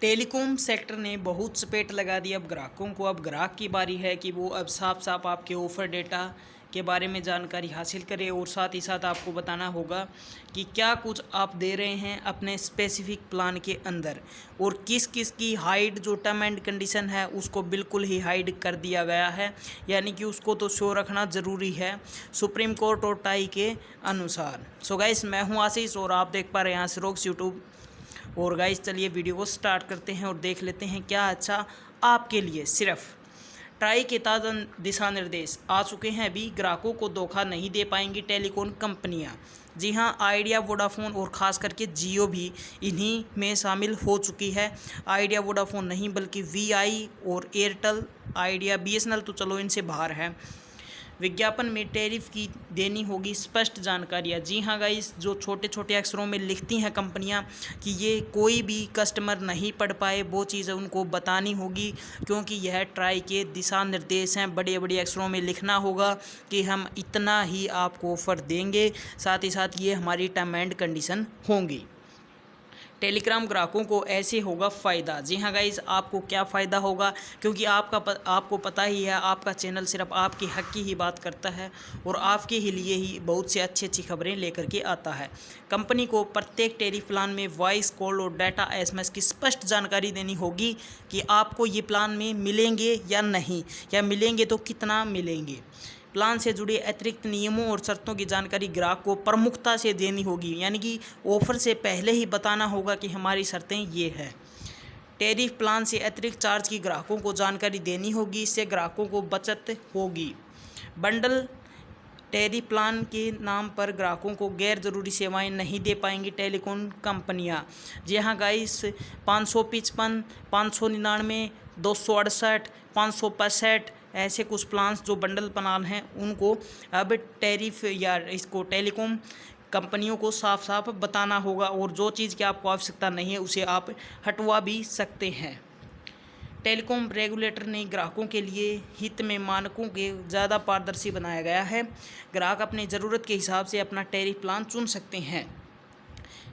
Telecom sector ने बहुत चपेट लगा दी अब ग्राहकों को। अब ग्राहक की बारी है कि वो अब साफ साफ आपके ऑफ़र डेटा के बारे में जानकारी हासिल करें और साथ ही साथ आपको बताना होगा कि क्या कुछ आप दे रहे हैं अपने स्पेसिफिक प्लान के अंदर, और किस किस की हाइड जो टर्म एंड कंडीशन है उसको बिल्कुल ही हाइड कर दिया गया है, यानी कि उसको तो शो रखना ज़रूरी है सुप्रीम कोर्ट और टाई के अनुसार। सो गाइस, मैं हूँ आशीष और आप देख पा रहे हैं आशीष यूट्यूब। और गाइस चलिए वीडियो को स्टार्ट करते हैं और देख लेते हैं क्या अच्छा आपके लिए सिर्फ ट्राई के ताज़ा दिशा निर्देश आ चुके हैं। अभी ग्राहकों को धोखा नहीं दे पाएंगी टेलीकॉम कंपनियां। जी हां, आइडिया, वोडाफोन और ख़ास करके जियो भी इन्हीं में शामिल हो चुकी है। आइडिया वोडाफोन नहीं बल्कि वीआई और एयरटेल, आइडिया बीएसएनएल तो चलो इनसे बाहर है। विज्ञापन में टैरिफ की देनी होगी स्पष्ट जानकारियाँ। जी हाँ गाइस, जो छोटे छोटे अक्षरों में लिखती हैं कंपनियां कि ये कोई भी कस्टमर नहीं पढ़ पाए वो चीज़ उनको बतानी होगी, क्योंकि यह ट्राई के दिशा निर्देश हैं। बड़े बड़े अक्षरों में लिखना होगा कि हम इतना ही आपको ऑफ़र देंगे, साथ ही साथ ये हमारी टर्म एंड कंडीशन होंगी। टेलीग्राम ग्राहकों को ऐसे होगा फ़ायदा। जी हाँ गाइस, आपको क्या फ़ायदा होगा, क्योंकि आपको पता ही है आपका चैनल सिर्फ आपके हक की ही बात करता है और आपके ही लिए ही बहुत से अच्छी अच्छी खबरें लेकर के आता है। कंपनी को प्रत्येक टेरिफ प्लान में वॉइस कॉल और डाटा एसएमएस की स्पष्ट जानकारी देनी होगी कि आपको ये प्लान में मिलेंगे या नहीं, या मिलेंगे तो कितना मिलेंगे। प्लान से जुड़े अतिरिक्त नियमों और शर्तों की जानकारी ग्राहक को प्रमुखता से देनी होगी, यानी कि ऑफ़र से पहले ही बताना होगा कि हमारी शर्तें ये हैं। टैरिफ प्लान से अतिरिक्त चार्ज की ग्राहकों को जानकारी देनी होगी, इससे ग्राहकों को बचत होगी। बंडल टैरिफ प्लान के नाम पर ग्राहकों को गैर ज़रूरी सेवाएं नहीं दे पाएंगी टेलीकॉम कंपनियां। जी हाँ गाइस, 555, 599, 268, 565 ऐसे कुछ प्लान्स जो बंडल प्लान हैं उनको अब टैरिफ या इसको टेलीकॉम कंपनियों को साफ साफ बताना होगा, और जो चीज़ की आपको आवश्यकता नहीं है उसे आप हटवा भी सकते हैं। टेलीकॉम रेगुलेटर ने ग्राहकों के लिए हित में मानकों के ज़्यादा पारदर्शी बनाया गया है। ग्राहक अपनी ज़रूरत के हिसाब से अपना टैरिफ प्लान चुन सकते हैं।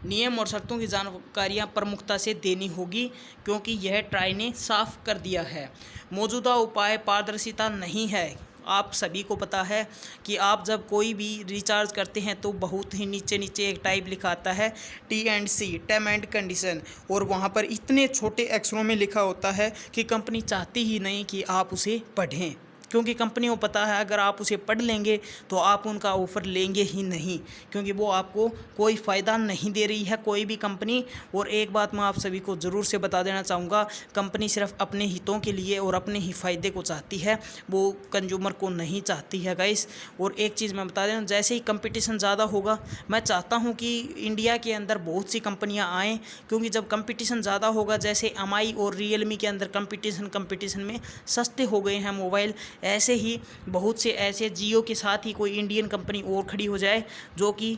नियम और शर्तों की जानकारियां प्रमुखता से देनी होगी, क्योंकि यह ट्राई ने साफ कर दिया है। मौजूदा उपाय पारदर्शिता नहीं है। आप सभी को पता है कि आप जब कोई भी रिचार्ज करते हैं तो बहुत ही नीचे नीचे एक टाइप लिखा आता है T&C, टर्म एंड कंडीशन, और वहाँ पर इतने छोटे अक्षरों में लिखा होता है कि कंपनी चाहती ही नहीं कि आप उसे पढ़ें, क्योंकि कंपनी को पता है अगर आप उसे पढ़ लेंगे तो आप उनका ऑफ़र लेंगे ही नहीं, क्योंकि वो आपको कोई फ़ायदा नहीं दे रही है कोई भी कंपनी। और एक बात मैं आप सभी को ज़रूर से बता देना चाहूँगा, कंपनी सिर्फ अपने हितों के लिए और अपने ही फ़ायदे को चाहती है, वो कंज्यूमर को नहीं चाहती है गाइस। और एक चीज़ मैं बता दें, जैसे ही कंपटीशन ज़्यादा होगा, मैं चाहता हूँ कि इंडिया के अंदर बहुत सी कंपनियाँ आएँ, क्योंकि जब कंपटीशन ज़्यादा होगा, जैसे एमआई और रियलमी के अंदर कंपटीशन में सस्ते हो गए हैं मोबाइल, ऐसे ही बहुत से ऐसे जियो के साथ ही कोई इंडियन कंपनी और खड़ी हो जाए जो कि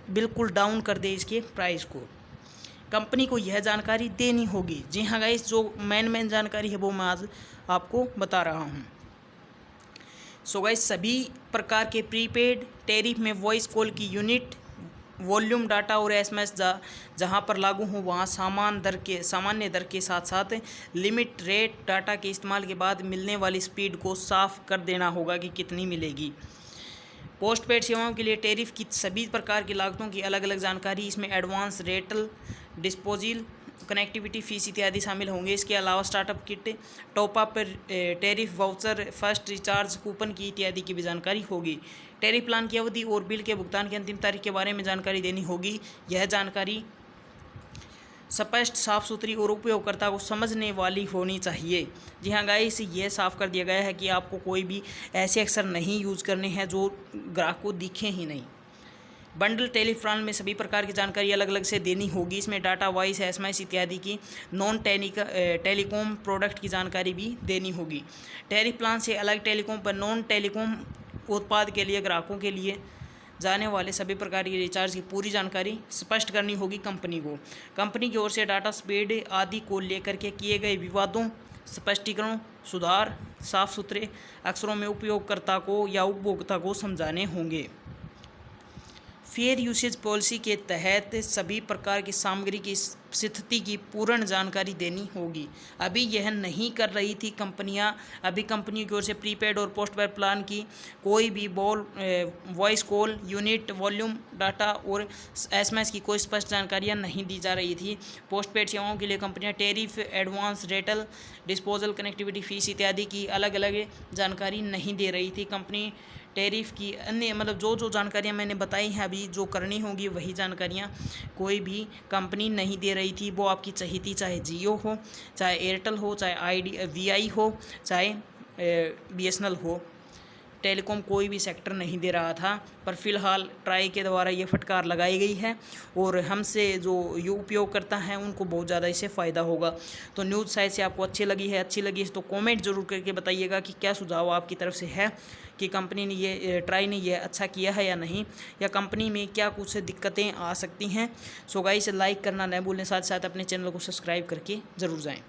बिल्कुल डाउन कर दे इसके प्राइस को। कंपनी को यह जानकारी देनी होगी। जी हाँ गाइस, जो मेन जानकारी है वो मैं आज आपको बता रहा हूँ। सो गाइस, सभी प्रकार के प्रीपेड टैरिफ में वॉइस कॉल की यूनिट, वॉल्यूम डाटा और एसएमएस जहाँ पर लागू हो वहाँ सामान्य दर के साथ साथ लिमिट रेट डाटा के इस्तेमाल के बाद मिलने वाली स्पीड को साफ कर देना होगा कि कितनी मिलेगी। पोस्ट पेड सेवाओं के लिए टैरिफ की सभी प्रकार की लागतों की अलग अलग जानकारी, इसमें advance Ratle, disposal, connectivity fees इत्यादि शामिल होंगे। इसके अलावा startup kit, top up, tariff voucher, first recharge coupon की इत्यादि की भी जानकारी होगी। टैरिफ प्लान की अवधि और बिल के भुगतान की अंतिम तारीख के बारे में जानकारी देनी होगी। यह जानकारी स्पष्ट, साफ सुथरी और उपयोगकर्ता को समझने वाली होनी चाहिए। जी हाँ गाइस, ये साफ कर दिया गया है कि आपको कोई भी ऐसे अक्षर नहीं यूज़ करने हैं जो ग्राहक को दिखे ही नहीं। बंडल टेलीफ प्लान में सभी प्रकार की जानकारी अलग अलग से देनी होगी। इसमें डाटा, वॉइस, एसएमएस इत्यादि की नॉन टेलीकॉम प्रोडक्ट की जानकारी भी देनी होगी। टैरिफ प्लान से अलग टेलीकॉम पर नॉन टेलीकॉम उत्पाद के लिए ग्राहकों के लिए जाने वाले सभी प्रकार की रिचार्ज की पूरी जानकारी स्पष्ट करनी होगी कंपनी को। कंपनी की ओर से डाटा स्पीड आदि को लेकर के किए गए विवादों, स्पष्टीकरण, सुधार साफ सुथरे अक्षरों में उपयोगकर्ता को या उपभोक्ता को समझाने होंगे। फेयर यूसेज पॉलिसी के तहत सभी प्रकार की सामग्री की स्थिति की पूर्ण जानकारी देनी होगी। अभी यह नहीं कर रही थी कंपनियां। अभी कंपनियों की ओर से प्रीपेड और पोस्टपेड प्लान की कोई भी voice call unit volume data और एसएमएस की कोई स्पष्ट जानकारियां नहीं दी जा रही थी। पोस्टपेड सेवाओं के लिए कंपनियां tariff, advance Ratle, disposal, connectivity fees इत्यादि की अलग अलग जानकारी नहीं दे रही थी। कंपनी टैरिफ की अन्य मतलब जो जो जानकारियां मैंने बताई हैं अभी जो करनी होगी वही जानकारियां कोई भी कंपनी नहीं दे रही थी। वो आपकी चाहे जियो हो, चाहे एयरटेल हो, चाहे आईडी वीआई हो, चाहे बीएसएनएल हो, टेलीकॉम कोई भी सेक्टर नहीं दे रहा था। पर फिलहाल ट्राई के द्वारा ये फटकार लगाई गई है और हमसे जो ये उपयोग करता है उनको बहुत ज़्यादा इससे फ़ायदा होगा। तो न्यूज़ शायद से आपको अच्छी लगी तो कमेंट जरूर करके बताइएगा कि क्या सुझाव आपकी तरफ से है कि कंपनी ने ये ट्राई ने ये अच्छा किया है या नहीं, या कंपनी में क्या कुछ दिक्कतें आ सकती हैं। सो गाइस लाइक करना न भूलें, साथ साथ अपने चैनल को सब्सक्राइब करके ज़रूर जाएँ।